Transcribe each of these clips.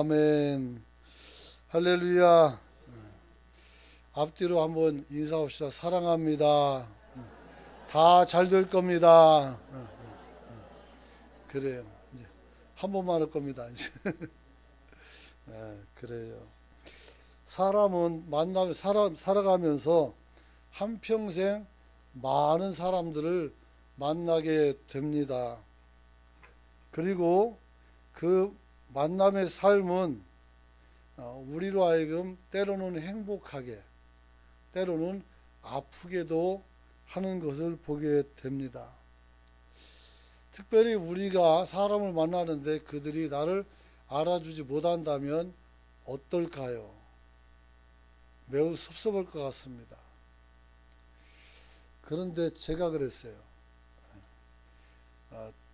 아멘. 할렐루야. 앞뒤로 한번 인사합시다. 사랑합니다. 다 잘 될 겁니다. 그래요. 이제 한 번만 할 겁니다. 이제. 그래요. 사람은 살아가면서 한평생 많은 사람들을 만나게 됩니다. 그리고 그 만남의 삶은 우리로 하여금 때로는 행복하게, 때로는 아프게도 하는 것을 보게 됩니다. 특별히 우리가 사람을 만나는데 그들이 나를 알아주지 못한다면 어떨까요? 매우 섭섭할 것 같습니다. 그런데 제가 그랬어요.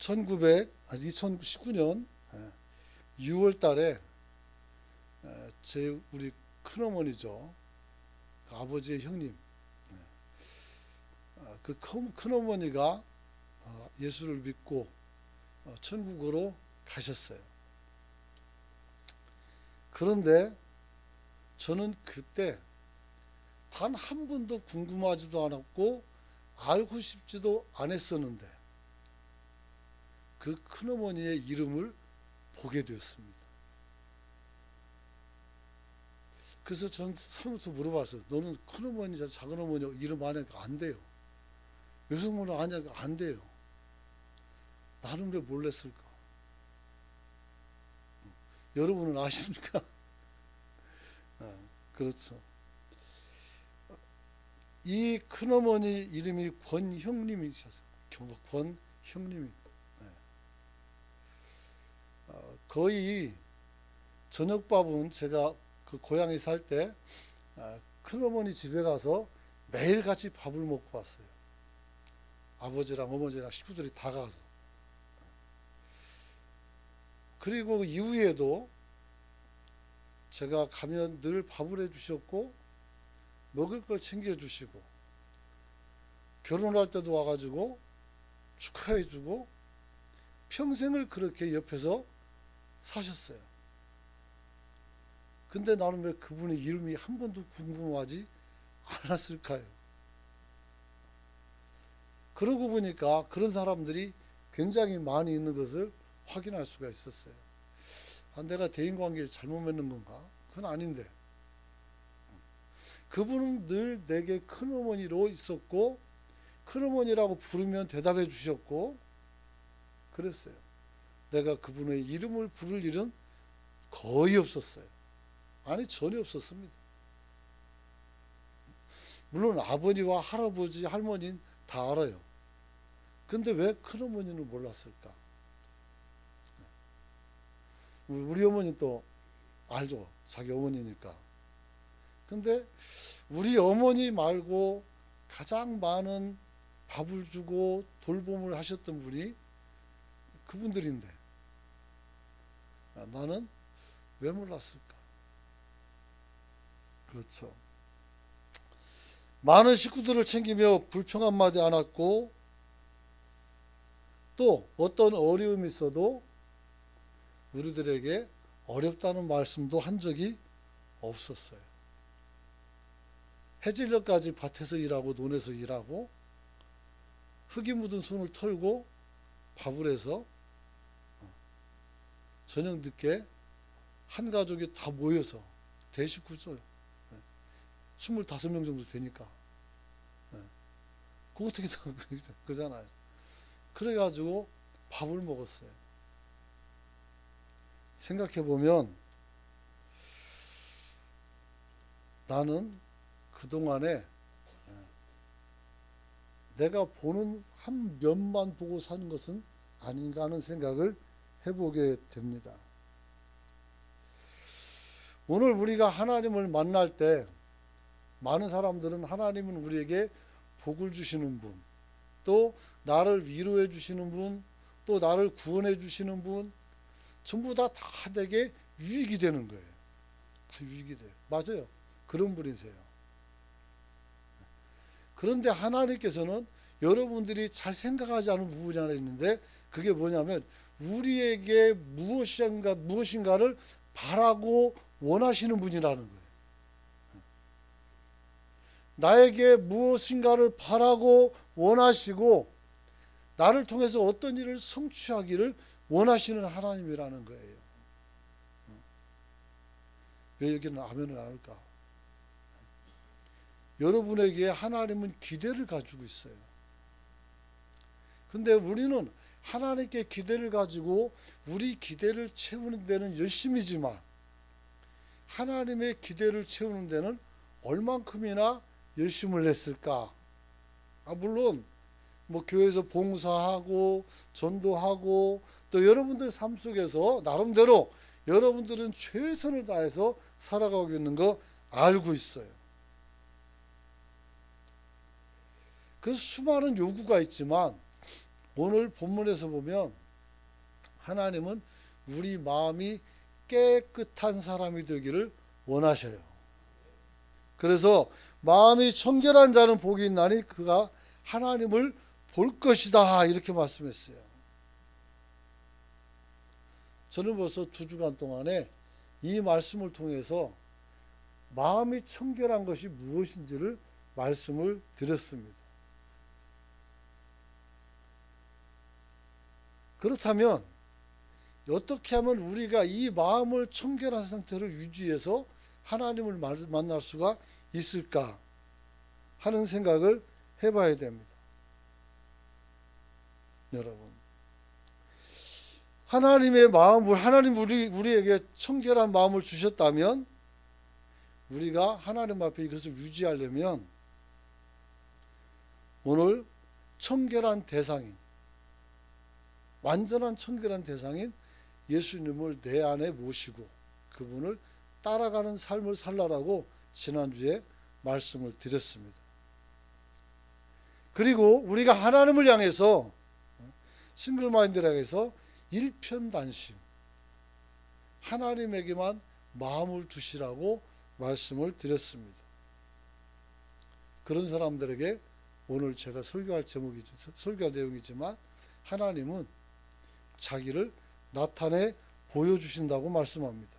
2019년 6월 달에 우리 큰어머니죠. 아버지의 형님. 그 큰어머니가 예수를 믿고 천국으로 가셨어요. 그런데 저는 그때 단 한 번도 궁금하지도 않았고 알고 싶지도 않았었는데 그 큰어머니의 이름을 보게 되었습니다. 그래서 전 처음부터 물어봤어요. 너는 큰어머니, 작은어머니 이름 안 하니까 안 돼요. 여성분은 아니야, 안 돼요. 나는 왜 몰랐을까? 여러분은 아십니까? 그렇죠. 이 큰어머니 이름이 권형님이셨어요. 권형님이. 거의 저녁밥은 제가 그 고향에 살 때 큰어머니 집에 가서 매일 같이 밥을 먹고 왔어요. 아버지랑 어머니랑 식구들이 다 가서. 그리고 이후에도 제가 가면 늘 밥을 해주셨고 먹을 걸 챙겨주시고 결혼할 때도 와가지고 축하해주고 평생을 그렇게 옆에서 사셨어요. 근데 나는 왜 그분의 이름이 한 번도 궁금하지 않았을까요? 그러고 보니까 그런 사람들이 굉장히 많이 있는 것을 확인할 수가 있었어요. 내가 대인관계를 잘못 맺는 건가? 그건 아닌데. 그분은 늘 내게 큰어머니로 있었고 큰어머니라고 부르면 대답해 주셨고 그랬어요. 내가 그분의 이름을 부를 일은 거의 없었어요. 아니, 전혀 없었습니다. 물론 아버지와 할아버지, 할머니는 다 알아요. 근데 왜 큰어머니는 몰랐을까? 우리 어머니는 또 알죠. 자기 어머니니까. 근데 우리 어머니 말고 가장 많은 밥을 주고 돌봄을 하셨던 분이 그분들인데 나는 왜 몰랐을까? 그렇죠. 많은 식구들을 챙기며 불평 한마디 안 했고 또 어떤 어려움이 있어도 우리들에게 어렵다는 말씀도 한 적이 없었어요. 해질녘까지 밭에서 일하고 논에서 일하고 흙이 묻은 손을 털고 밥을 해서 저녁 늦게 한 가족이 다 모여서 대식구죠. 25명 정도 되니까. 그거 어떻게 다 그잖아요. 그래가지고 밥을 먹었어요. 생각해보면 나는 그동안에 내가 보는 한 면만 보고 사는 것은 아닌가 하는 생각을 해보게 됩니다. 오늘 우리가 하나님을 만날 때 많은 사람들은 하나님은 우리에게 복을 주시는 분, 또 나를 위로해 주시는 분, 또 나를 구원해 주시는 분, 전부 다 내게 유익이 되는 거예요. 다 유익이 돼요. 맞아요. 그런 분이세요. 그런데 하나님께서는 여러분들이 잘 생각하지 않은 부분이 하나 있는데 그게 뭐냐면 우리에게 무엇인가를 바라고 원하시는 분이라는 거예요. 나에게 무엇인가를 바라고 원하시고 나를 통해서 어떤 일을 성취하기를 원하시는 하나님이라는 거예요. 왜 여기는 아멘을 안 할까? 여러분에게 하나님은 기대를 가지고 있어요. 근데 우리는 하나님께 기대를 가지고 우리 기대를 채우는 데는 열심이지만 하나님의 기대를 채우는 데는 얼만큼이나 열심을 했을까? 물론 뭐 교회에서 봉사하고 전도하고 또 여러분들 삶 속에서 나름대로 여러분들은 최선을 다해서 살아가고 있는 거 알고 있어요. 그래서 수많은 요구가 있지만 오늘 본문에서 보면 하나님은 우리 마음이 깨끗한 사람이 되기를 원하셔요. 그래서 마음이 청결한 자는 복이 있나니 그가 하나님을 볼 것이다 이렇게 말씀했어요. 저는 벌써 2주간 동안에 이 말씀을 통해서 마음이 청결한 것이 무엇인지를 말씀을 드렸습니다. 그렇다면 어떻게 하면 우리가 이 마음을 청결한 상태로 유지해서 하나님을 만날 수가 있을까 하는 생각을 해봐야 됩니다. 여러분, 하나님의 마음을 하나님 우리에게 청결한 마음을 주셨다면 우리가 하나님 앞에 이것을 유지하려면 오늘 청결한 대상인 완전한 청결한 대상인 예수님을 내 안에 모시고 그분을 따라가는 삶을 살라라고 지난주에 말씀을 드렸습니다. 그리고 우리가 하나님을 향해서 싱글마인드를 향해서 일편단심 하나님에게만 마음을 두시라고 말씀을 드렸습니다. 그런 사람들에게 오늘 제가 설교할 내용이지만 하나님은 자기를 나타내 보여주신다고 말씀합니다.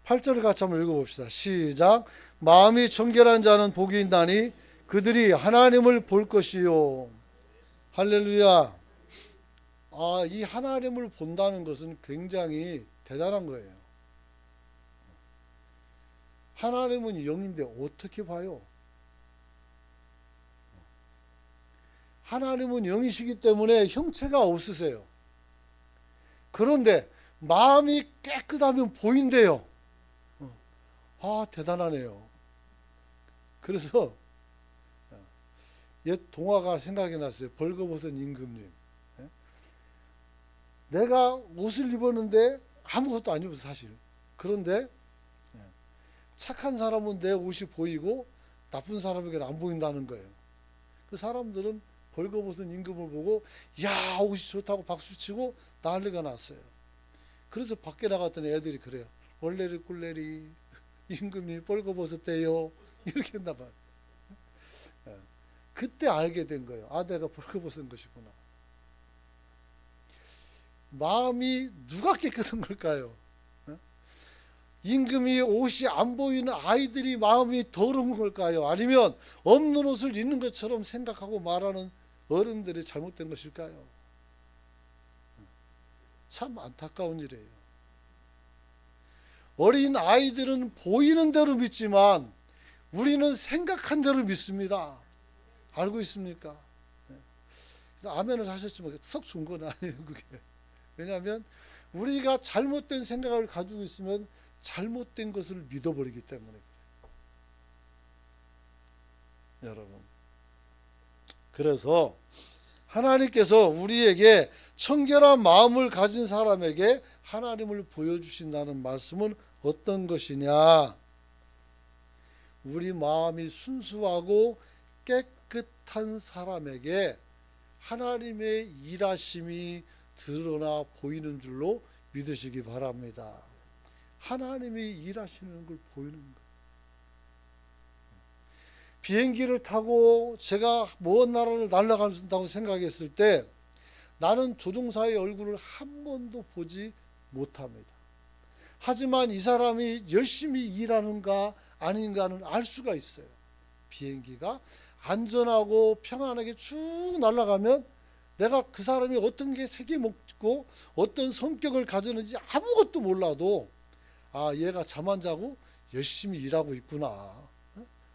8절을 같이 한번 읽어봅시다. 시작. 마음이 청결한 자는 복이 있나니 그들이 하나님을 볼 것이요. 할렐루야. 이 하나님을 본다는 것은 굉장히 대단한 거예요. 하나님은 영인데 어떻게 봐요? 하나님은 영이시기 때문에 형체가 없으세요. 그런데 마음이 깨끗하면 보인대요. 대단하네요. 그래서 옛 동화가 생각이 났어요. 벌거벗은 임금님. 내가 옷을 입었는데 아무것도 안 입었어 사실. 그런데 착한 사람은 내 옷이 보이고 나쁜 사람에게는 안 보인다는 거예요. 그 사람들은 벌거벗은 임금을 보고 야 옷이 좋다고 박수치고 난리가 났어요. 그래서 밖에 나갔더니 애들이 그래요. 얼레리 꿀레리 임금이 벌거벗었대요. 이렇게 했나 봐요. 그때 알게 된 거예요. 내가 벌거벗은 것이구나. 마음이 누가 깨끗한 걸까요? 임금이 옷이 안 보이는 아이들이 마음이 더러운 걸까요? 아니면 없는 옷을 입는 것처럼 생각하고 말하는 어른들이 잘못된 것일까요? 참 안타까운 일이에요. 어린 아이들은 보이는 대로 믿지만 우리는 생각한 대로 믿습니다. 알고 있습니까? 아멘을 하셨지만 썩 좋은 건 아니에요. 그게. 왜냐하면 우리가 잘못된 생각을 가지고 있으면 잘못된 것을 믿어버리기 때문에 그래요. 여러분, 그래서 하나님께서 우리에게 청결한 마음을 가진 사람에게 하나님을 보여주신다는 말씀은 어떤 것이냐? 우리 마음이 순수하고 깨끗한 사람에게 하나님의 일하심이 드러나 보이는 줄로 믿으시기 바랍니다. 하나님이 일하시는 걸 보이는 거예요. 비행기를 타고 제가 먼 나라를 날아간다고 생각했을 때 나는 조종사의 얼굴을 한 번도 보지 못합니다. 하지만 이 사람이 열심히 일하는가 아닌가는 알 수가 있어요. 비행기가 안전하고 평안하게 쭉 날아가면 내가 그 사람이 어떤 게 색이 먹고 어떤 성격을 가졌는지 아무것도 몰라도 아, 얘가 잠 안 자고 열심히 일하고 있구나.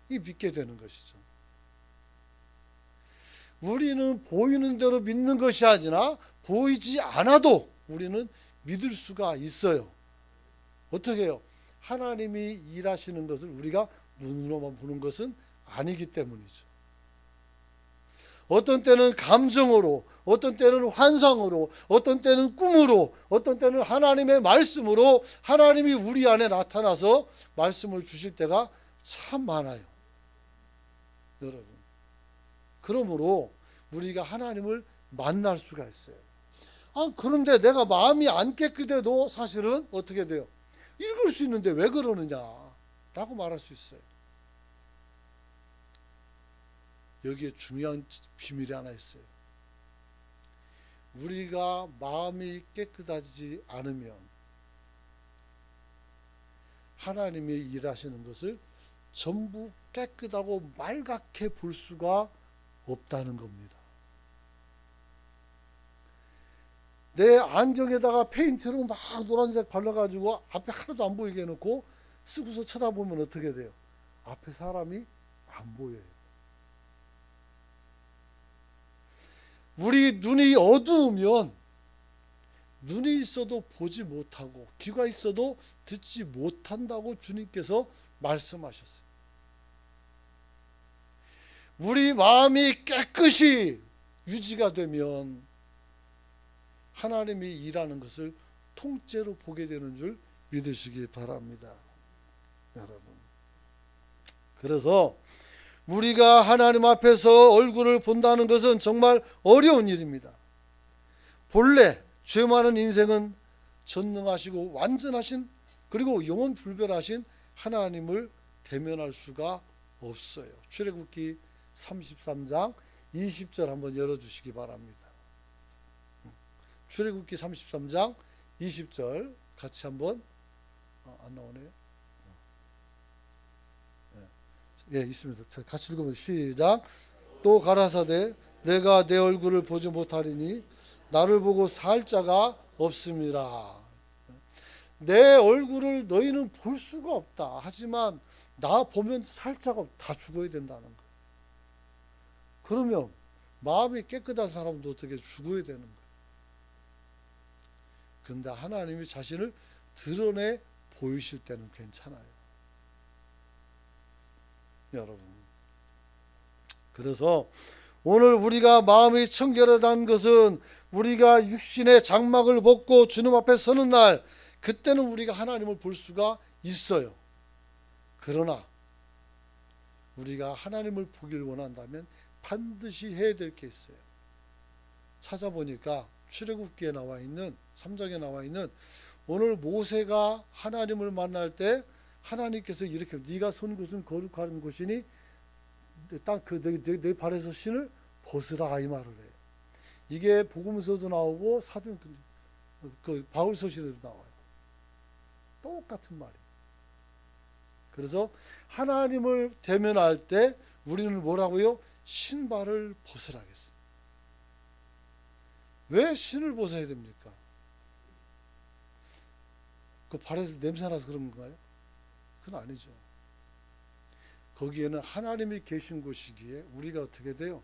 이 믿게 되는 것이죠. 우리는 보이는 대로 믿는 것이 아니라 보이지 않아도 우리는 믿을 수가 있어요. 어떻게 해요? 하나님이 일하시는 것을 우리가 눈으로만 보는 것은 아니기 때문이죠. 어떤 때는 감정으로, 어떤 때는 환상으로, 어떤 때는 꿈으로, 어떤 때는 하나님의 말씀으로 하나님이 우리 안에 나타나서 말씀을 주실 때가 참 많아요. 여러분. 그러므로 우리가 하나님을 만날 수가 있어요. 그런데 내가 마음이 안 깨끗해도 사실은 어떻게 돼요? 읽을 수 있는데 왜 그러느냐 라고 말할 수 있어요. 여기에 중요한 비밀이 하나 있어요. 우리가 마음이 깨끗하지 않으면 하나님이 일하시는 것을 전부 깨끗하고 말갛게 볼 수가 없다는 겁니다. 내 안경에다가 페인트로 막 노란색 발라가지고 앞에 하나도 안 보이게 해놓고 쓰고서 쳐다보면 어떻게 돼요? 앞에 사람이 안 보여요. 우리 눈이 어두우면 눈이 있어도 보지 못하고 귀가 있어도 듣지 못한다고 주님께서 말씀하셨어요. 우리 마음이 깨끗이 유지가 되면 하나님이 일하는 것을 통째로 보게 되는 줄 믿으시기 바랍니다. 여러분. 그래서 우리가 하나님 앞에서 얼굴을 본다는 것은 정말 어려운 일입니다. 본래 죄 많은 인생은 전능하시고 완전하신 그리고 영원 불변하신 하나님을 대면할 수가 없어요. 출애굽기 33장 20절 한번 열어주시기 바랍니다. 출애굽기 33장 20절 같이 한번 안 나오네요. 예, 있습니다. 같이 읽으면 시작. 또 가라사대 내가 내 얼굴을 보지 못하리니 나를 보고 살 자가 없음이라. 내 얼굴을 너희는 볼 수가 없다. 하지만 나 보면 살 자가 다 죽어야 된다는 거. 그러면 마음이 깨끗한 사람도 어떻게 죽어야 되는 거예요. 그런데 하나님이 자신을 드러내 보이실 때는 괜찮아요. 여러분. 그래서 오늘 우리가 마음이 청결하다는 것은 우리가 육신의 장막을 벗고 주님 앞에 서는 날 그때는 우리가 하나님을 볼 수가 있어요. 그러나 우리가 하나님을 보길 원한다면 반드시 해야 될 게 있어요. 찾아보니까 출애굽기에 나와 있는 3장에 나와 있는 오늘 모세가 하나님을 만날 때 하나님께서 이렇게 네가 선 곳은 거룩한 곳이니 내 발에서 신을 벗으라 이 말을 해요. 이게 복음서도 나오고 사도 그 바울서신에도 나와요. 똑같은 말이에요. 그래서 하나님을 대면할 때 우리는 뭐라고요? 신발을 벗으라겠어요. 왜 신을 벗어야 됩니까? 그 발에서 냄새나서 그런 건가요? 그건 아니죠. 거기에는 하나님이 계신 곳이기에 우리가 어떻게 돼요?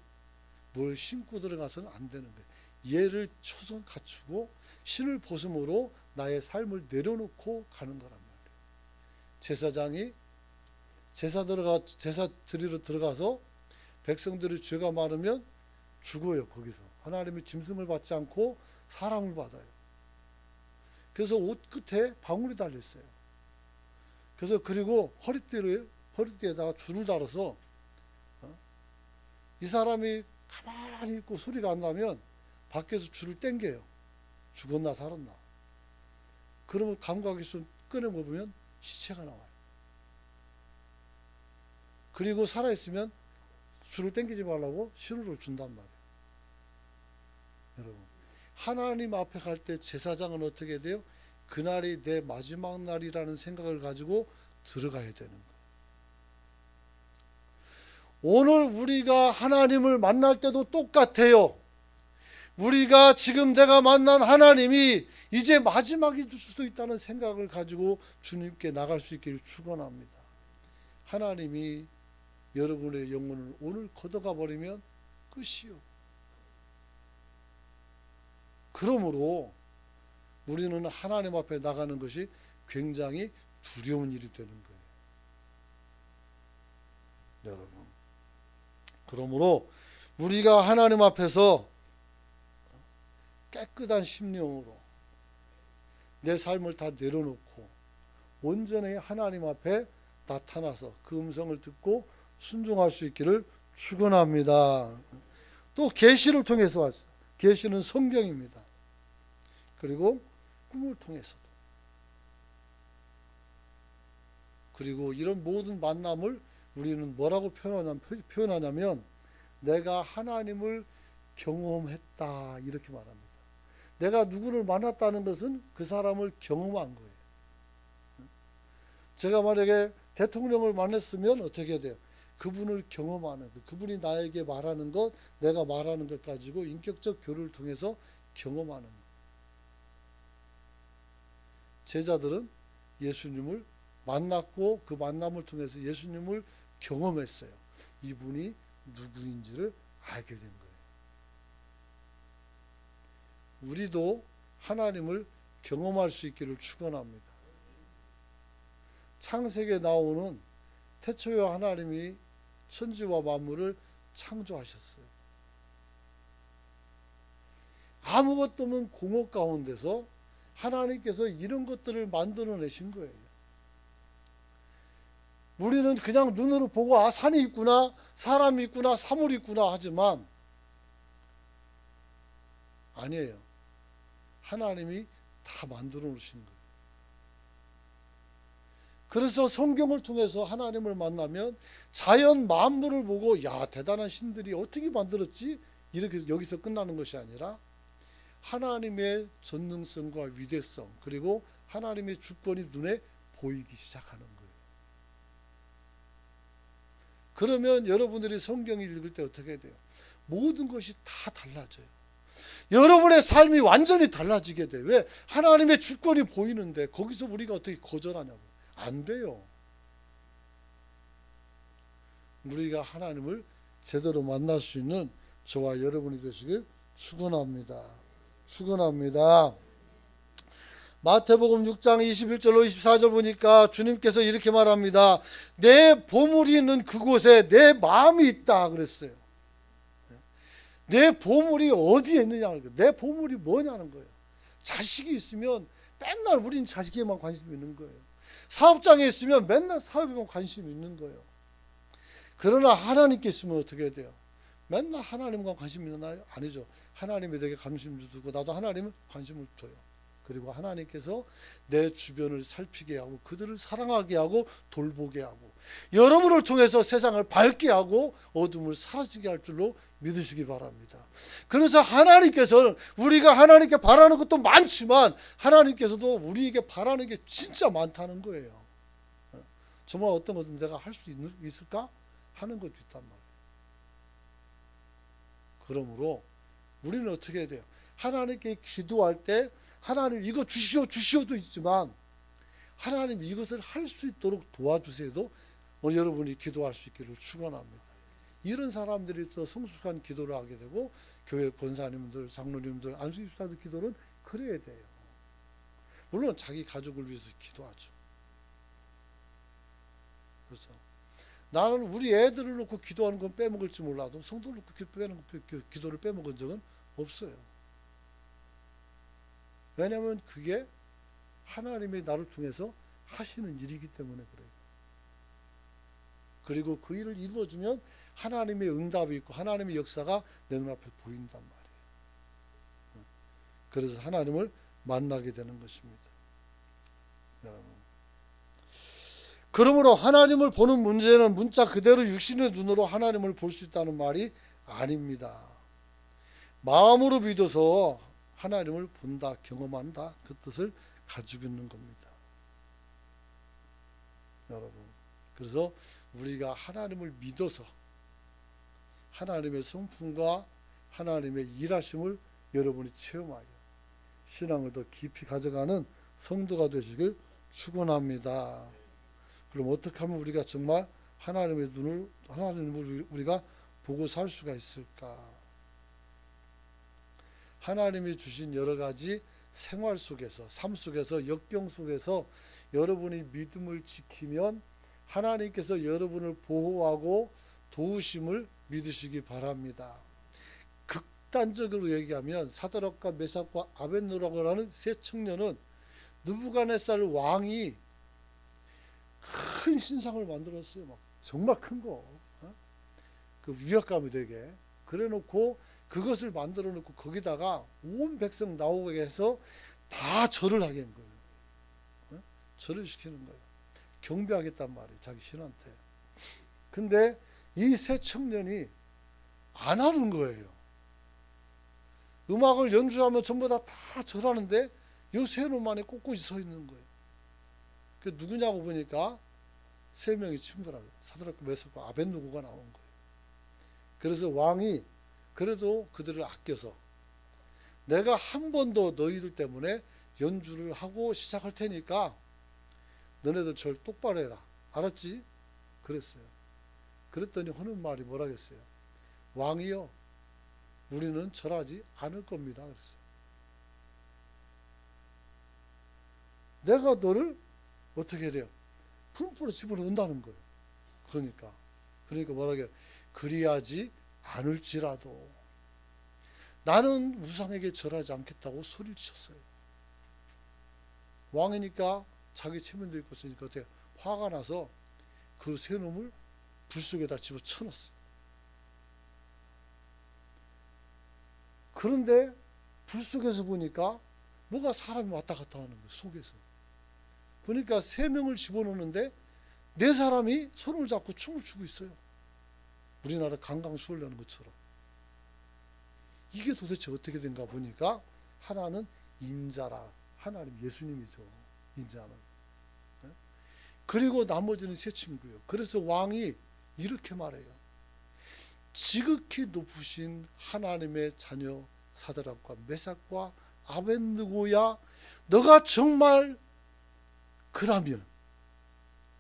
뭘 신고 들어가서는 안 되는 거예요. 얘를 초선 갖추고 신을 벗음으로 나의 삶을 내려놓고 가는 거란 말이에요. 제사장이 제사 드리러 들어가서 백성들이 죄가 많으면 죽어요. 거기서 하나님의 짐승을 받지 않고 사람을 받아요. 그래서 옷 끝에 방울이 달렸어요. 그래서 그리고 허리띠에다가 줄을 달아서 이 사람이 가만히 있고 소리가 안 나면 밖에서 줄을 당겨요. 죽었나 살았나. 그러면 감각이 좀 꺼내보면 시체가 나와요. 그리고 살아있으면 줄을 당기지 말라고 신호를 준단 말이에요. 여러분, 하나님 앞에 갈 때 제사장은 어떻게 돼요? 그날이 내 마지막 날이라는 생각을 가지고 들어가야 되는 거예요. 오늘 우리가 하나님을 만날 때도 똑같아요. 우리가 지금 내가 만난 하나님이 이제 마지막일 수도 있다는 생각을 가지고 주님께 나갈 수 있기를 축원합니다. 하나님이 여러분의 영혼을 오늘 걷어가 버리면 끝이요. 그러므로 우리는 하나님 앞에 나가는 것이 굉장히 두려운 일이 되는 거예요. 여러분, 그러므로 우리가 하나님 앞에서 깨끗한 심령으로 내 삶을 다 내려놓고 온전히 하나님 앞에 나타나서 그 음성을 듣고 순종할 수 있기를 축원합니다. 또 계시를 통해서 왔어요. 계시는 성경입니다. 그리고 꿈을 통해서도. 그리고 이런 모든 만남을 우리는 뭐라고 표현하냐면 내가 하나님을 경험했다 이렇게 말합니다. 내가 누구를 만났다는 것은 그 사람을 경험한 거예요. 제가 만약에 대통령을 만났으면 어떻게 돼요? 그분을 경험하는 것, 그분이 나에게 말하는 것, 내가 말하는 것 가지고 인격적 교류를 통해서 경험하는 것. 제자들은 예수님을 만났고 그 만남을 통해서 예수님을 경험했어요. 이분이 누구인지를 알게 된 거예요. 우리도 하나님을 경험할 수 있기를 축원합니다. 창세기에 나오는 태초에 하나님이 천지와 만물을 창조하셨어요. 아무것도 없는 공허 가운데서 하나님께서 이런 것들을 만들어내신 거예요. 우리는 그냥 눈으로 보고 아 산이 있구나, 사람이 있구나, 사물이 있구나 하지만 아니에요. 하나님이 다 만들어 놓으신 거예요. 그래서 성경을 통해서 하나님을 만나면 자연 만물을 보고 야 대단한 신들이 어떻게 만들었지? 이렇게 여기서 끝나는 것이 아니라 하나님의 전능성과 위대성 그리고 하나님의 주권이 눈에 보이기 시작하는 거예요. 그러면 여러분들이 성경을 읽을 때 어떻게 돼요? 모든 것이 다 달라져요. 여러분의 삶이 완전히 달라지게 돼요. 왜? 하나님의 주권이 보이는데 거기서 우리가 어떻게 거절하냐고. 안 돼요. 우리가 하나님을 제대로 만날 수 있는 저와 여러분이 되시길 축원합니다. 축원합니다. 마태복음 6장 21절로 24절 보니까 주님께서 이렇게 말합니다. 내 보물이 있는 그곳에 내 마음이 있다 그랬어요. 내 보물이 어디에 있느냐는 거예요. 내 보물이 뭐냐는 거예요. 자식이 있으면 맨날 우린 자식에만 관심이 있는 거예요. 사업장에 있으면 맨날 사업에만 관심이 있는 거예요. 그러나 하나님께 있으면 어떻게 돼요? 맨날 하나님과 관심 있나요? 아니죠. 하나님에 대해 관심을 두고 나도 하나님은 관심을 둬요. 그리고 하나님께서 내 주변을 살피게 하고 그들을 사랑하게 하고 돌보게 하고 여러분을 통해서 세상을 밝게 하고 어둠을 사라지게 할 줄로 믿으시기 바랍니다. 그래서 하나님께서는 우리가 하나님께 바라는 것도 많지만 하나님께서도 우리에게 바라는 게 진짜 많다는 거예요. 정말 어떤 것은 내가 할 수 있을까? 하는 것도 있단 말이에요. 그러므로 우리는 어떻게 해야 돼요? 하나님께 기도할 때 하나님 이거 주시오 주시오도 있지만 하나님 이것을 할 수 있도록 도와주세요도 여러분이 기도할 수 있기를 축원합니다. 이런 사람들이 더 성숙한 기도를 하게 되고 교회 권사님들, 장로님들, 안수기사들 기도는 그래야 돼요. 물론 자기 가족을 위해서 기도하죠. 그렇죠. 나는 우리 애들을 놓고 기도하는 건 빼먹을지 몰라도 성도를 놓고 기도를 빼먹은 적은 없어요. 왜냐하면 그게 하나님이 나를 통해서 하시는 일이기 때문에 그래요. 그리고 그 일을 이루어주면 하나님의 응답이 있고 하나님의 역사가 내 눈앞에 보인단 말이에요. 그래서 하나님을 만나게 되는 것입니다. 여러분. 그러므로 하나님을 보는 문제는 문자 그대로 육신의 눈으로 하나님을 볼 수 있다는 말이 아닙니다. 마음으로 믿어서 하나님을 본다, 경험한다 그 뜻을 가지고 있는 겁니다. 여러분, 그래서 우리가 하나님을 믿어서 하나님의 성품과 하나님의 일하심을 여러분이 체험하여 신앙을 더 깊이 가져가는 성도가 되시길 축원합니다. 그럼 어떻게 하면 우리가 정말 하나님을 우리가 보고 살 수가 있을까? 하나님이 주신 여러 가지 생활 속에서, 삶 속에서, 역경 속에서 여러분이 믿음을 지키면 하나님께서 여러분을 보호하고 도우심을 믿으시기 바랍니다. 극단적으로 얘기하면 사드락과 메삭과 아벳노라고 하는 세 청년은 느부갓네살 왕이 큰 신상을 만들었어요. 막 정말 큰 거. 그 위압감이 되게. 그래 놓고 그것을 만들어 놓고 거기다가 온 백성 나오게 해서 다 절을 하게 한 거예요. 절을 시키는 거예요. 경배하겠단 말이에요. 자기 신한테. 근데 이 세 청년이 안 하는 거예요. 음악을 연주하면 전부 다 절하는데 요 세 놈만이 꼿꼿이 서 있는 거예요. 그 누구냐고 보니까 세 명이 친구라고요. 사드락과 메삭과 아벳느고가 나온 거예요. 그래서 왕이 그래도 그들을 아껴서 내가 한 번 더 너희들 때문에 연주를 하고 시작할 테니까 너네들 절 똑바로 해라. 알았지? 그랬어요. 그랬더니 하는 말이 뭐라겠어요? 왕이요, 우리는 절하지 않을 겁니다. 그랬어요. 내가 너를 어떻게 해야 돼요? 품으로 집어넣는다는 거예요. 그러니까 뭐라게? 그리하지 않을지라도 나는 우상에게 절하지 않겠다고 소리를 쳤어요. 왕이니까 자기 체면도 있고 있으니까 어떻게 화가 나서 그 세 놈을 불 속에다 집어쳐넣었어요. 그런데 불 속에서 보니까 뭐가 사람이 왔다 갔다 하는 거예요. 속에서. 보니까 세 명을 집어넣는데 네 사람이 손을 잡고 춤을 추고 있어요. 우리나라 강강수월 하는 것처럼. 이게 도대체 어떻게 된가 보니까 하나는 인자라. 하나님 예수님이죠. 인자는. 그리고 나머지는 세 친구예요. 그래서 왕이 이렇게 말해요. 지극히 높으신 하나님의 자녀 사드락과 메삭과 아벳느고야, 너가 정말 그라면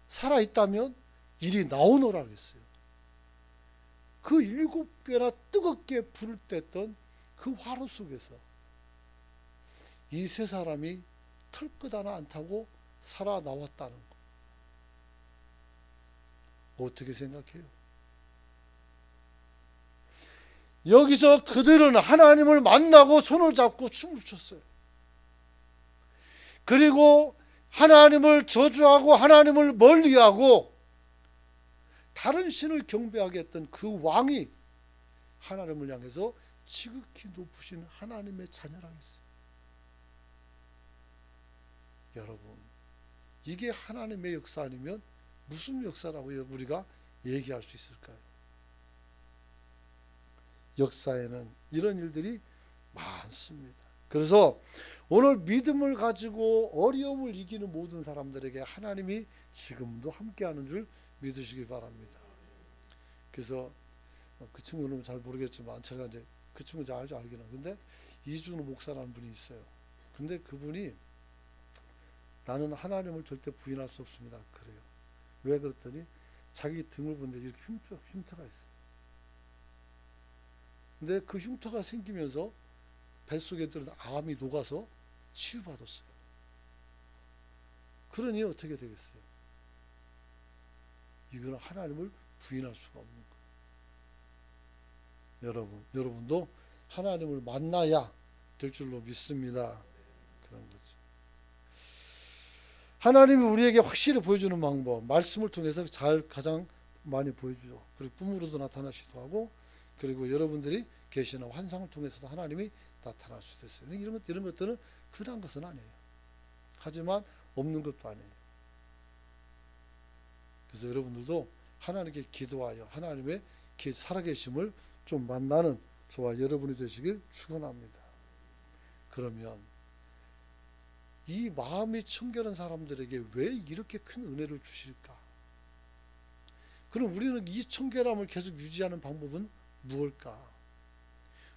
살아있다면 이리 나오너라 그랬어요. 그 7배나 뜨겁게 불을 뗐던 그 화로 속에서 이 세 사람이 털끝 하나 안 타고 살아나왔다는 거. 어떻게 생각해요? 여기서 그들은 하나님을 만나고 손을 잡고 춤을 췄어요. 그리고 하나님을 저주하고 하나님을 멀리하고 다른 신을 경배하게 했던 그 왕이 하나님을 향해서 지극히 높으신 하나님의 자녀라고 했어요. 여러분, 이게 하나님의 역사 아니면 무슨 역사라고 우리가 얘기할 수 있을까요? 역사에는 이런 일들이 많습니다. 그래서 오늘 믿음을 가지고 어려움을 이기는 모든 사람들에게 하나님이 지금도 함께하는 줄 믿으시기 바랍니다. 그래서 그 친구는 잘 모르겠지만 제가 이제 그 친구 잘 알기는. 근데 이준호 목사라는 분이 있어요. 근데 그분이 나는 하나님을 절대 부인할 수 없습니다. 그래요. 왜 그랬더니 자기 등을 보는데 이렇게 흉터가 있어요. 근데 그 흉터가 생기면서 뱃속에 들어서 암이 녹아서 치유받았어요. 그러니 어떻게 되겠어요? 이거는 하나님을 부인할 수가 없는 거예요. 여러분도 하나님을 만나야 될 줄로 믿습니다. 그런 거죠. 하나님이 우리에게 확실히 보여주는 방법, 말씀을 통해서 가장 많이 보여주죠. 그리고 꿈으로도 나타나시기도 하고, 그리고 여러분들이 계시는 환상을 통해서도 하나님이 나타날 수도 있어요. 이런 것들은 흔한 것은 아니에요. 하지만 없는 것도 아니에요. 그래서 여러분들도 하나님께 기도하여 하나님의 살아계심을 좀 만나는 저와 여러분이 되시길 축원합니다. 그러면 이 마음이 청결한 사람들에게 왜 이렇게 큰 은혜를 주실까? 그럼 우리는 이 청결함을 계속 유지하는 방법은 무엇일까?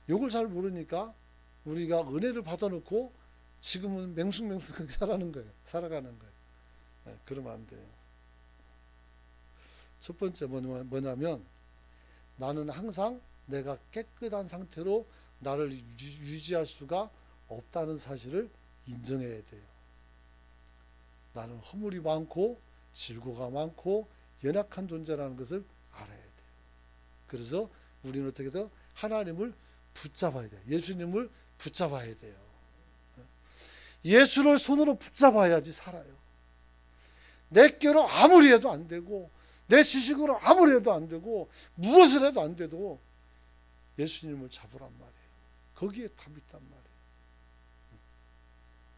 이걸 잘 모르니까 우리가 은혜를 받아놓고 지금은 맹숭맹숭하게 살아가는 거예요. 네, 그러면 안 돼요. 첫 번째 뭐냐면 나는 항상 내가 깨끗한 상태로 나를 유지할 수가 없다는 사실을 인정해야 돼요. 나는 허물이 많고 질고가 많고 연약한 존재라는 것을 알아야 돼요. 그래서 우리는 어떻게 해서 하나님을 붙잡아야 돼요. 예수님을 붙잡아야 돼요. 예수를 손으로 붙잡아야지 살아요. 내 껴로 아무리 해도 안 되고 내 지식으로 아무리 해도 안 되고 무엇을 해도 안 돼도 예수님을 잡으란 말이에요. 거기에 답이 있단 말이에요.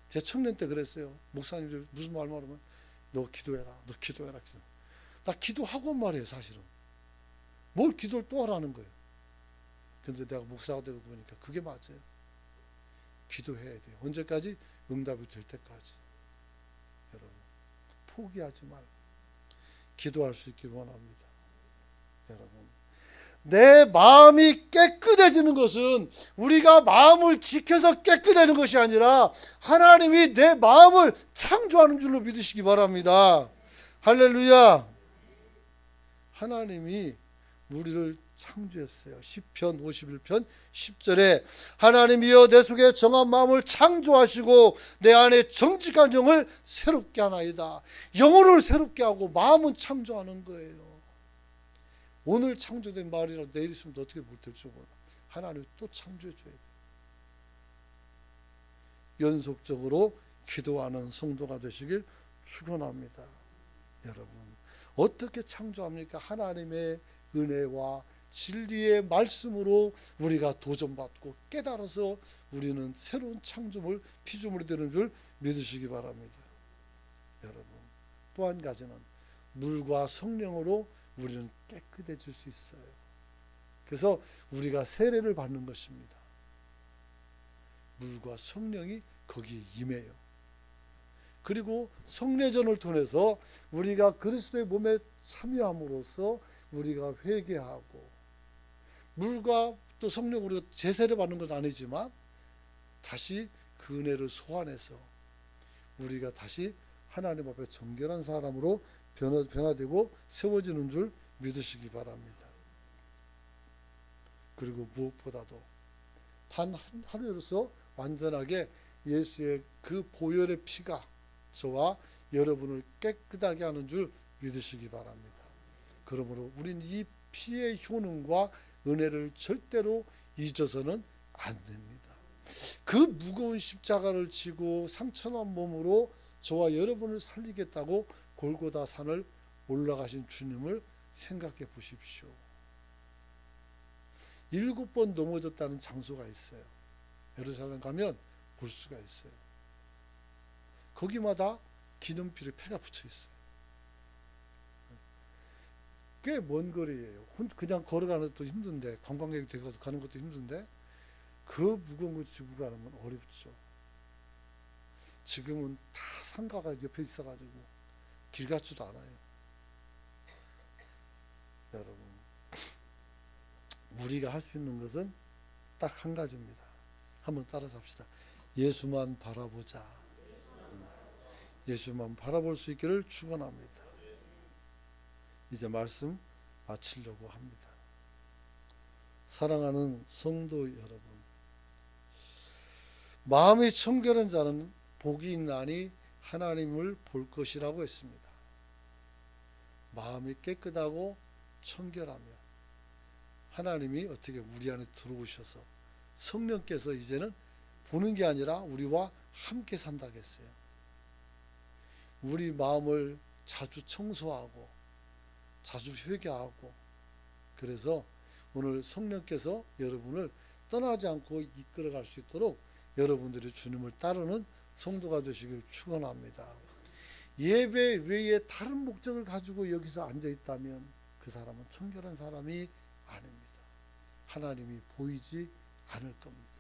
제 청년 때 그랬어요. 목사님들 무슨 말만 하면 너 기도해라. 너 기도해라. 나 기도하고 말이에요. 사실은. 뭘 기도를 또 하라는 거예요. 그런데 내가 목사가 되고 보니까 그게 맞아요. 기도해야 돼요. 언제까지? 응답이 될 때까지. 여러분 포기하지 말고 기도할 수 있기를 원합니다. 여러분 내 마음이 깨끗해지는 것은 우리가 마음을 지켜서 깨끗해지는 것이 아니라 하나님이 내 마음을 창조하는 줄로 믿으시기 바랍니다. 할렐루야. 하나님이 우리를 창조했어요. 시편 51편 10절에 하나님이여 내 속에 정한 마음을 창조하시고 내 안에 정직한 영을 새롭게 하나이다. 영혼을 새롭게 하고 마음은 창조하는 거예요. 오늘 창조된 말이라도 내일 있으면 어떻게 못될지 몰라. 하나님이 또 창조해 줘야 돼. 연속적으로 기도하는 성도가 되시길 축원합니다. 여러분 어떻게 창조합니까? 하나님의 은혜와 진리의 말씀으로 우리가 도전받고 깨달아서 우리는 새로운 창조물 피조물이 되는 줄 믿으시기 바랍니다. 여러분 또 한 가지는 물과 성령으로 우리는 깨끗해질 수 있어요. 그래서 우리가 세례를 받는 것입니다. 물과 성령이 거기에 임해요. 그리고 성례전을 통해서 우리가 그리스도의 몸에 참여함으로써 우리가 회개하고 물과 또 성령 우리가 제세를 받는 건 아니지만 다시 그 은혜를 소환해서 우리가 다시 하나님 앞에 정결한 사람으로 변화되고 세워지는 줄 믿으시기 바랍니다. 그리고 무엇보다도 단 하루로서 완전하게 예수의 그 보혈의 피가 저와 여러분을 깨끗하게 하는 줄 믿으시기 바랍니다. 그러므로 우리는 이 피의 효능과 은혜를 절대로 잊어서는 안 됩니다. 그 무거운 십자가를 지고 상처난 몸으로 저와 여러분을 살리겠다고 골고다 산을 올라가신 주님을 생각해 보십시오. 7번 넘어졌다는 장소가 있어요. 예루살렘 가면 볼 수가 있어요. 거기마다 기념필에 패가 붙여 있어요. 꽤 먼 거리예요. 그냥 걸어가는 것도 힘든데, 관광객이 되어서 가는 것도 힘든데 그 무거운 거 지고 가는 건 어렵죠. 지금은 다 상가가 옆에 있어가지고 길 같지도 않아요. 여러분 우리가 할 수 있는 것은 딱 한 가지입니다. 한번 따라서 합시다. 예수만 바라보자. 예수만 바라볼 수 있기를 축원합니다. 이제 말씀 마치려고 합니다. 사랑하는 성도 여러분, 마음이 청결한 자는 복이 있나니 하나님을 볼 것이라고 했습니다. 마음이 깨끗하고 청결하면 하나님이 어떻게 우리 안에 들어오셔서 성령께서 이제는 보는 게 아니라 우리와 함께 산다고 했어요. 우리 마음을 자주 청소하고 자주 회개하고, 그래서 오늘 성령께서 여러분을 떠나지 않고 이끌어갈 수 있도록 여러분들이 주님을 따르는 성도가 되시길 축원합니다. 예배 외에 다른 목적을 가지고 여기서 앉아 있다면 그 사람은 청결한 사람이 아닙니다. 하나님이 보이지 않을 겁니다.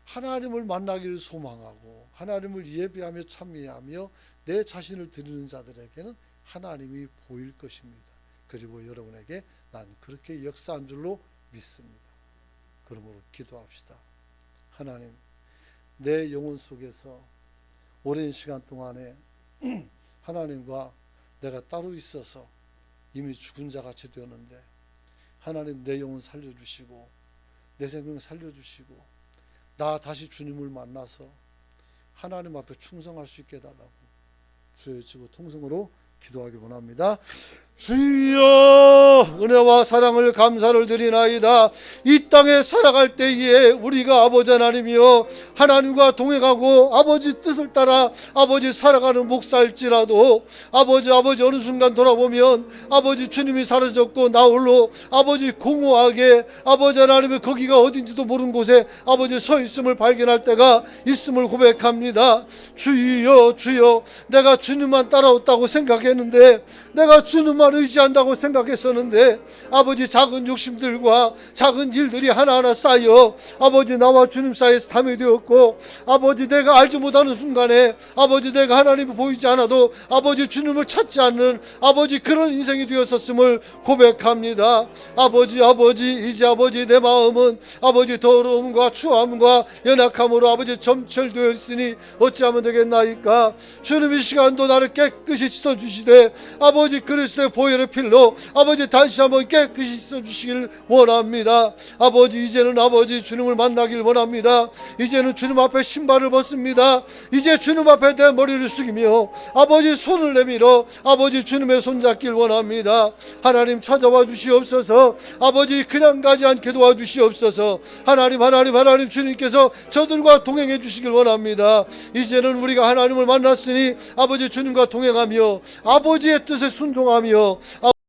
하나님을 만나기를 소망하고 하나님을 예배하며 찬미하며 내 자신을 드리는 자들에게는 하나님이 보일 것입니다. 그리고 여러분에게 난 그렇게 역사한 줄로 믿습니다. 그러므로 기도합시다. 하나님, 내 영혼 속에서 오랜 시간 동안에 하나님과 내가 따로 있어서 이미 죽은 자같이 되었는데 하나님 내 영혼 살려주시고 내 생명 살려주시고 나 다시 주님을 만나서 하나님 앞에 충성할 수 있게 해달라고 주의 지고 통성으로 기도하기 원합니다. 주여, 은혜와 사랑을 감사를 드리나이다. 이 땅에 살아갈 때에 우리가 아버지 하나님이여 하나님과 동행하고 아버지 뜻을 따라 아버지 살아가는 목사일지라도 아버지 어느 순간 돌아보면 아버지 주님이 사라졌고 나 홀로 아버지 공허하게 아버지 하나님의 거기가 어딘지도 모르는 곳에 아버지 서 있음을 발견할 때가 있음을 고백합니다. 주여, 주여, 내가 주님만 따라왔다고 생각했는데 내가 주님만 의지한다고 생각했었는데 아버지 작은 욕심들과 작은 일들이 하나하나 쌓여 아버지 나와 주님 사이에서 담이 되었고 아버지 내가 알지 못하는 순간에 아버지 내가 하나님이 보이지 않아도 아버지 주님을 찾지 않는 아버지 그런 인생이 되었었음을 고백합니다. 아버지 이제 아버지 내 마음은 아버지 더러움과 추함과 연약함으로 아버지 점철되어 있으니 어찌하면 되겠나이까. 주님 이 시간도 나를 깨끗이 씻어주시되 아버지 그리스도의 보혈의 필로 아버지 다시 한번 깨끗이 씻어주시길 원합니다. 아버지 이제는 아버지 주님을 만나길 원합니다. 이제는 주님 앞에 신발을 벗습니다. 이제 주님 앞에 내 머리를 숙이며 아버지 손을 내밀어 아버지 주님의 손잡길 원합니다. 하나님 찾아와 주시옵소서. 아버지 그냥 가지 않게 도와주시옵소서. 하나님 주님께서 저들과 동행해 주시길 원합니다. 이제는 우리가 하나님을 만났으니 아버지 주님과 동행하며 아버지의 뜻에 순종하며